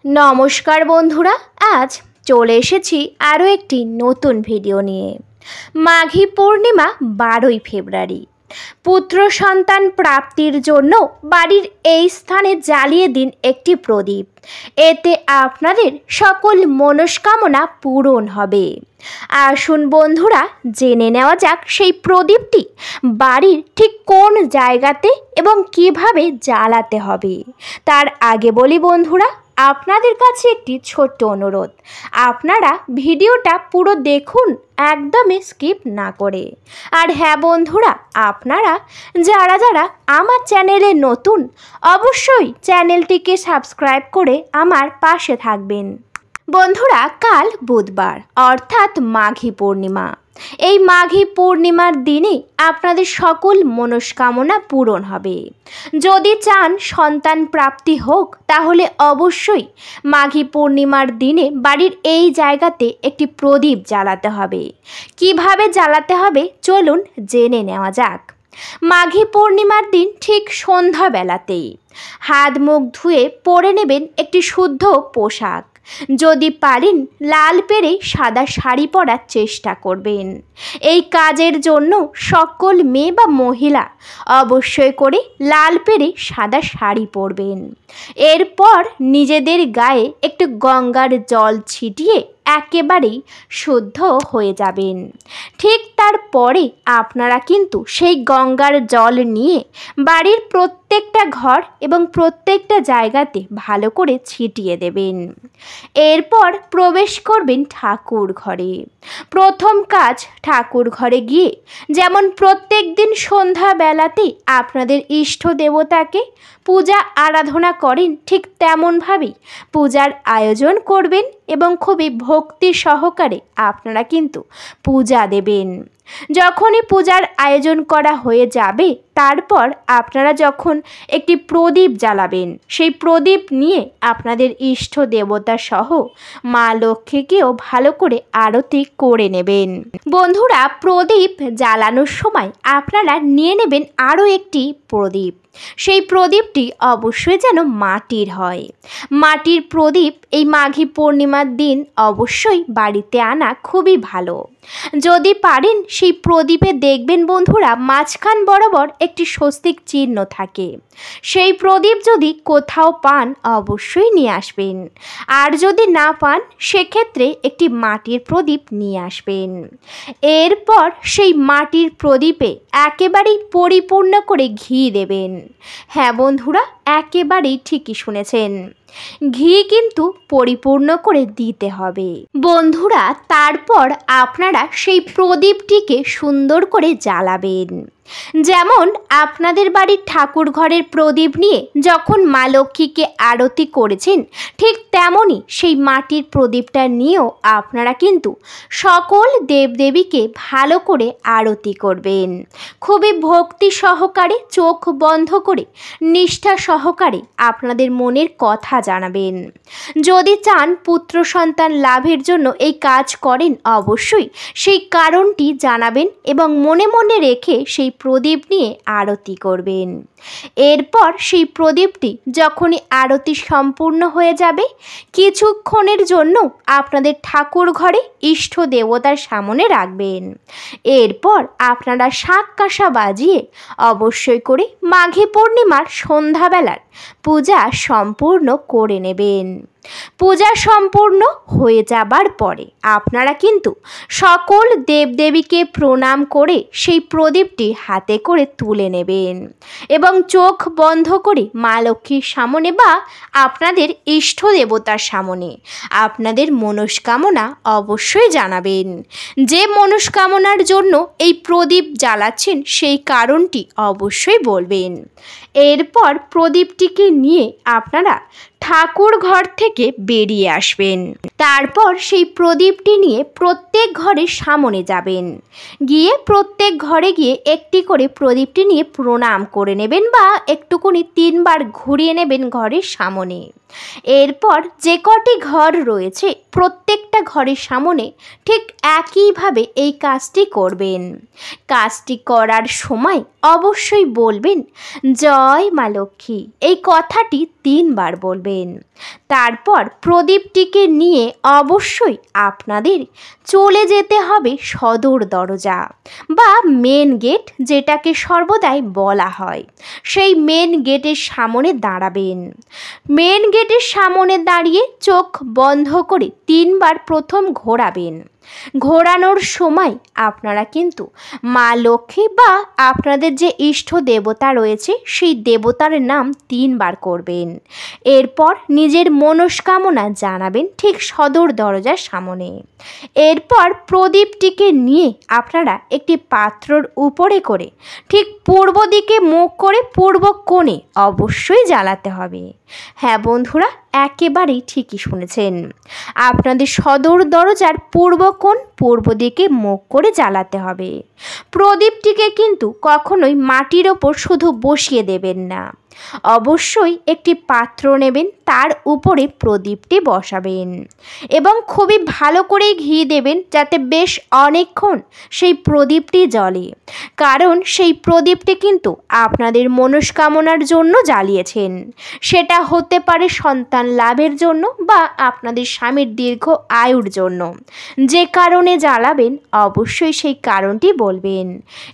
নমস্কার বন্ধুরা, আজ চলে এসেছি আরও একটি নতুন ভিডিও নিয়ে। মাঘী পূর্ণিমা 12ই ফেব্রুয়ারি। পুত্র সন্তান প্রাপ্তির জন্য বাড়ির এই স্থানে জ্বালিয়ে দিন একটি প্রদীপ। এতে আপনাদের সকল মনস্কামনা পূরণ হবে। আসুন বন্ধুরা, জেনে নেওয়া যাক সেই প্রদীপটি বাড়ির ঠিক কোন জায়গাতে এবং কিভাবে জ্বালাতে হবে। তার আগে বলি বন্ধুরা, আপনাদের কাছে একটি ছোট্ট অনুরোধ, আপনারা ভিডিওটা পুরো দেখুন, একদমই স্কিপ না করে। আর হ্যাঁ বন্ধুরা, আপনারা যারা যারা আমার চ্যানেলে নতুন, অবশ্যই চ্যানেলটিকে সাবস্ক্রাইব করে আমার পাশে থাকবেন। বন্ধুরা, কাল বুধবার অর্থাৎ মাঘী পূর্ণিমা। এই মাঘী পূর্ণিমার দিনে আপনাদের সকল মনস্কামনা পূরণ হবে। যদি চান সন্তান প্রাপ্তি হোক, তাহলে অবশ্যই মাঘী পূর্ণিমার দিনে বাড়ির এই জায়গাতে একটি প্রদীপ জ্বালাতে হবে। কিভাবে জ্বালাতে হবে চলুন জেনে নেওয়া যাক। মাঘী পূর্ণিমার দিন ঠিক সন্ধ্যাবেলাতেই হাত মুখ ধুয়ে পরে নেবেন একটি শুদ্ধ পোশাক। যদি পারেন লাল পেরে সাদা শাড়ি পরার চেষ্টা করবেন। এই কাজের জন্য সকল মেয়ে বা মহিলা অবশ্যই করে লাল পেরে সাদা শাড়ি পরবেন। এরপর নিজেদের গায়ে একটু গঙ্গার জল ছিটিয়ে একেবারেই শুদ্ধ হয়ে যাবেন। ঠিক তারপরে আপনারা কিন্তু সেই গঙ্গার জল নিয়ে বাড়ির প্রত্যেকটা ঘর এবং প্রত্যেকটা জায়গাতে ভালো করে ছিটিয়ে দেবেন। এরপর প্রবেশ করবেন ঠাকুর ঘরে। প্রথম কাজ, ঠাকুর ঘরে গিয়ে যেমন প্রত্যেক দিন সন্ধ্যাবেলাতে আপনাদের ইষ্ট দেবতাকে পূজা আরাধনা করেন, ঠিক তেমনভাবেই পূজার আয়োজন করবেন এবং খুবই ভক্তি সহকারে আপনারা কিন্তু পূজা দেবেন। যখনই পূজার আয়োজন করা হয়ে যাবে, তারপর আপনারা যখন একটি প্রদীপ জ্বালাবেন, সেই প্রদীপ নিয়ে আপনাদের ইষ্ট দেবতা সহ মা লক্ষ্মীকেও ভালো করে আরতি করে নেবেন। বন্ধুরা, প্রদীপ জ্বালানোর সময় আপনারা নিয়ে নেবেন আরও একটি প্রদীপ। সেই প্রদীপটি অবশ্যই যেন মাটির হয়। মাটির প্রদীপ এই মাঘী পূর্ণিমার দিন অবশ্যই বাড়িতে আনা খুবই ভালো। যদি পারেন সেই প্রদীপে দেখবেন বন্ধুরা, মাঝখান বরাবর একটি স্বস্তিক চিহ্ন থাকে। সেই প্রদীপ যদি কোথাও পান অবশ্যই নিয়ে আসবেন। আর যদি না পান, সেক্ষেত্রে একটি মাটির প্রদীপ নিয়ে আসবেন। এরপর সেই মাটির প্রদীপে একেবারেই পরিপূর্ণ করে ঘি দেবেন। হ্যাঁ বন্ধুরা, একেবারেই ঠিকই শুনেছেন, ঘি কিন্তু পরিপূর্ণ করে দিতে হবে। বন্ধুরা, তারপর আপনারা সেই প্রদীপটিকে সুন্দর করে জ্বালাবেন। যেমন আপনাদের বাড়ির ঠাকুর ঘরের প্রদীপ নিয়ে যখন মা লক্ষ্মীকে আরতি করেছেন, ঠিক তেমনই সেই মাটির প্রদীপটা নিয়েও আপনারা কিন্তু সকল দেবদেবীকে ভালো করে আরতি করবেন। খুবই ভক্তি সহকারে চোখ বন্ধ করে নিষ্ঠা সহকারে আপনাদের মনের কথা জানাবেন। যদি চান পুত্র সন্তান লাভের জন্য এই কাজ করেন, অবশ্যই সেই কারণটি জানাবেন এবং মনে মনে রেখে সেই প্রদীপ নিয়ে আরতি করবেন। এরপর সেই প্রদীপটি যখনই আরতি সম্পূর্ণ হয়ে যাবে, কিছুক্ষণের জন্য আপনাদের ঠাকুর ঘরে ইষ্ট দেবতার সামনে রাখবেন। এরপর আপনারা শাঁখ কাঁসা বাজিয়ে অবশ্যই করে মাঘী পূর্ণিমার সন্ধ্যাবেলার পূজা সম্পূর্ণ করে নেবেন। পূজা সম্পূর্ণ হয়ে যাবার পরে আপনারা কিন্তু সকল দেবদেবীকে প্রণাম করে সেই প্রদীপটি হাতে করে তুলে নেবেন এবং চোখ বন্ধ করে মা লক্ষ্মীর সামনে বা আপনাদের ইষ্ট দেবতার সামনে আপনাদের মনস্কামনা অবশ্যই জানাবেন। যে মনস্কামনার জন্য এই প্রদীপ জ্বালাচ্ছেন সেই কারণটি অবশ্যই বলবেন। এরপর প্রদীপটিকে নিয়ে আপনারা ঠাকুর ঘর থেকে বেরিয়ে আসবেন। তারপর সেই প্রদীপটি নিয়ে প্রত্যেক ঘরের সামনে যাবেন। গিয়ে প্রত্যেক ঘরে গিয়ে একটি করে প্রদীপটি নিয়ে প্রণাম করে নেবেন বা একটুকুনি 3 বার ঘুরিয়ে নেবেন ঘরের সামনে। এরপর যে কটি ঘর রয়েছে প্রত্যেকটা ঘরের সামনে ঠিক একইভাবে এই কাজটি করবেন। কাজটি করার সময় অবশ্যই বলবেন জয় মা লক্ষ্মী, এই কথাটি 3 বার বলবেন। তারপর তারপর প্রদীপটিকে নিয়ে অবশ্যই আপনাদের চলে যেতে হবে সদর দরজা বা মেন গেট, যেটাকে সর্বদাই বলা হয়। সেই মেন গেটের সামনে দাঁড়াবেন। মেন গেটের সামনে দাঁড়িয়ে চোখ বন্ধ করে 3 বার প্রথম ঘোরাবেন। ঘোরানোর সময় আপনারা কিন্তু মা লক্ষ্মী বা আপনাদের যে ইষ্ট দেবতা রয়েছে সেই দেবতার নাম 3 বার করবেন। এরপর নিজের মনস্কামনা জানাবেন ঠিক সদর দরজার সামনে। এরপর প্রদীপটিকে নিয়ে আপনারা একটি পাত্রর উপরে করে ঠিক পূর্ব দিকে মুখ করে পূর্ব কোণে অবশ্যই জ্বালাতে হবে। হ্যাঁ বন্ধুরা, একেবারেই ঠিকই শুনেছেন। আপনাদের সদর দরজার পূর্ব কোণ পূর্ব দিকে মুখ করে জ্বালাতে হবে। প্রদীপটিকে কিন্তু কখনোই মাটির ওপর শুধু বসিয়ে দেবেন না, অবশ্যই একটি পাত্র নেবেন, তার উপরে প্রদীপটি বসাবেন এবং খুবই ভালো করে ঘি দেবেন যাতে বেশ অনেকক্ষণ সেই প্রদীপটি জ্বলে। কারণ সেই প্রদীপটি কিন্তু আপনাদের মনস্কামনার জন্য জ্বালিয়েছেন। সেটা হতে পারে সন্তান লাভের জন্য বা আপনাদের স্বামীর দীর্ঘ আয়ুর জন্য। যে কারণে জ্বালাবেন অবশ্যই সেই কারণটি বলবেন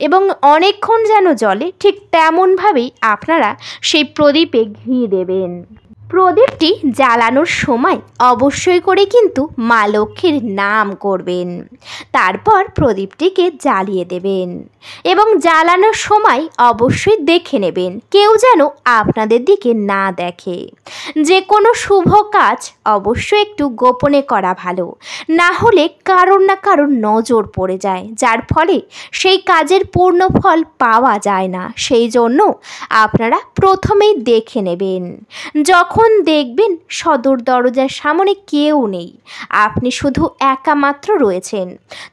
এবং অনেকক্ষণ যেন জ্বলে ঠিক তেমনভাবেই আপনারা সেই প্রদীপে ঘি দেবেন। প্রদীপটি জ্বালানোর সময় অবশ্যই করে কিন্তু মা লক্ষ্মীর নাম করবেন। তারপর প্রদীপটিকে জ্বালিয়ে দেবেন এবং জ্বালানোর সময় অবশ্যই দেখে নেবেন কেউ যেন আপনাদের দিকে না দেখে। যে কোনো শুভ কাজ অবশ্যই একটু গোপনে করা ভালো, না হলে কারোর না কারোর নজর পড়ে যায়, যার ফলে সেই কাজের পূর্ণ ফল পাওয়া যায় না। সেই জন্য আপনারা প্রথমেই দেখে নেবেন। যখন দেখবেন সদর দরজার সামনে কেউ নেই, আপনি শুধু একা মাত্র রয়েছেন,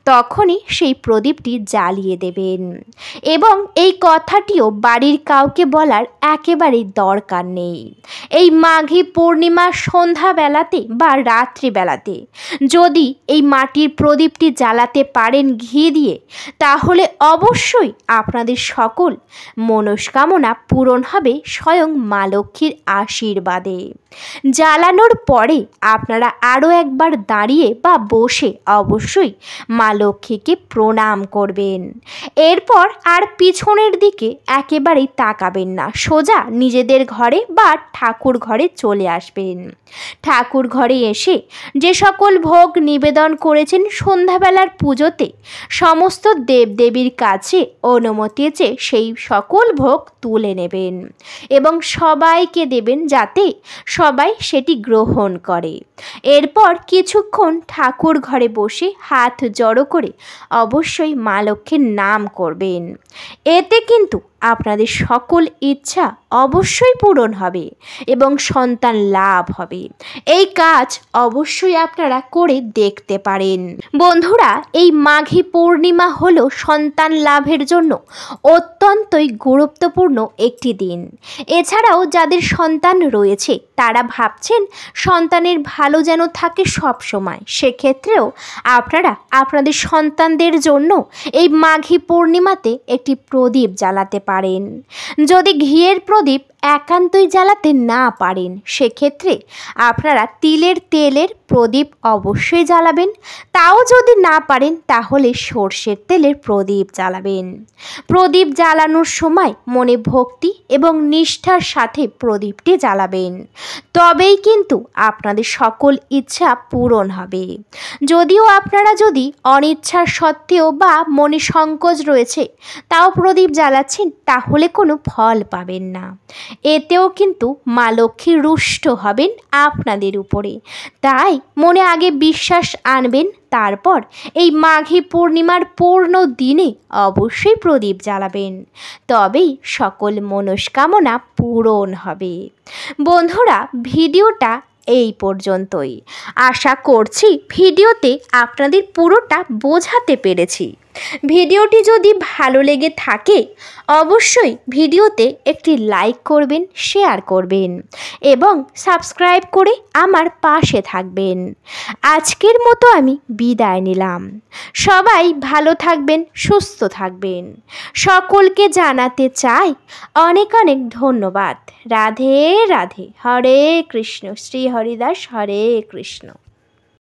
তখনই সেই প্রদীপটি জ্বালিয়ে দেবেন এবং এই কথাটিও বাড়ির কাউকে বলার একেবারেই দরকার নেই। এই মাঘী পূর্ণিমার সন্ধ্যাবেলাতে বা রাত্রিবেলাতে যদি এই মাটির প্রদীপটি জ্বালাতে পারেন ঘি দিয়ে, তাহলে অবশ্যই আপনাদের সকল মনস্কামনা পূরণ হবে স্বয়ং মা লক্ষ্মীর আশীর্বাদে। জ্বালানোর পরে আপনারা আরও একবার দাঁড়িয়ে বা বসে অবশ্যই মা লক্ষ্মীকে প্রণাম করবেন। এরপর আর পিছনের দিকে একেবারেই তাকাবেন না, সোজা নিজেদের ঘরে বা ঠাকুর ঘরে চলে আসবেন। ঠাকুর ঘরে এসে যে সকল ভোগ নিবেদন করেছেন সন্ধ্যাবেলার পুজোতে, সমস্ত দেবদেবীর কাছে অনুমতি চেয়ে সেই সকল ভোগ তুলে নেবেন এবং সবাইকে দেবেন যাতে সবাই সেটি গ্রহণ করে। এরপর কিছুক্ষণ ঠাকুর ঘরে বসে হাত জড়ো করে অবশ্যই মা লক্ষ্মীর নাম করবেন। এতে কিন্তু আপনাদের সকল ইচ্ছা অবশ্যই পূরণ হবে এবং সন্তান লাভ হবে। এই কাজ অবশ্যই আপনারা করে দেখতে পারেন। বন্ধুরা, এই মাঘী পূর্ণিমা হলো সন্তান লাভের জন্য অত্যন্তই গুরুত্বপূর্ণ একটি দিন। এছাড়াও যাদের সন্তান রয়েছে তারা ভাবছেন সন্তানের ভালো যেন থাকে সব সময়, সেক্ষেত্রেও আপনারা আপনাদের সন্তানদের জন্য এই মাঘী পূর্ণিমাতে একটি প্রদীপ জ্বালাতে পারেন। যদি ঘিয়ের প্রদীপ একান্তই জ্বালাতে না পারেন, সেক্ষেত্রে আপনারা তিলের তেলের প্রদীপ অবশ্যই জ্বালাবেন। তাও যদি না পারেন তাহলে সর্ষের তেলের প্রদীপ জ্বালাবেন। প্রদীপ জ্বালানোর সময় মনে ভক্তি এবং নিষ্ঠার সাথে প্রদীপটি জ্বালাবেন, তবেই কিন্তু আপনাদের সকল ইচ্ছা পূরণ হবে। যদিও আপনারা যদি অনিচ্ছার সত্ত্বেও বা মনে সংকোচ রয়েছে তাও প্রদীপ জ্বালাচ্ছেন, তাহলে কোনো ফল পাবেন না। এতেও কিন্তু মা লক্ষ্মী রুষ্ট হবেন আপনাদের উপরে। তাই মনে আগে বিশ্বাস আনবেন, তারপর এই মাঘী পূর্ণিমার পূর্ণ দিনে অবশ্যই প্রদীপ জ্বালাবেন, তবেই সকল মনস্কামনা পূরণ হবে। বন্ধুরা, ভিডিওটা এই পর্যন্তই। আশা করছি ভিডিওতে আপনাদের পুরোটা বোঝাতে পেরেছি। ভিডিওটি যদি ভালো লেগে থাকে অবশ্যই ভিডিওতে একটি লাইক করবেন, শেয়ার করবেন এবং সাবস্ক্রাইব করে আমার পাশে থাকবেন। আজকের মতো আমি বিদায় নিলাম। সবাই ভালো থাকবেন, সুস্থ থাকবেন। সকলকে জানাতে চাই অনেক অনেক ধন্যবাদ। রাধে রাধে। হরে কৃষ্ণ। শ্রী হরিদাস হরে কৃষ্ণ।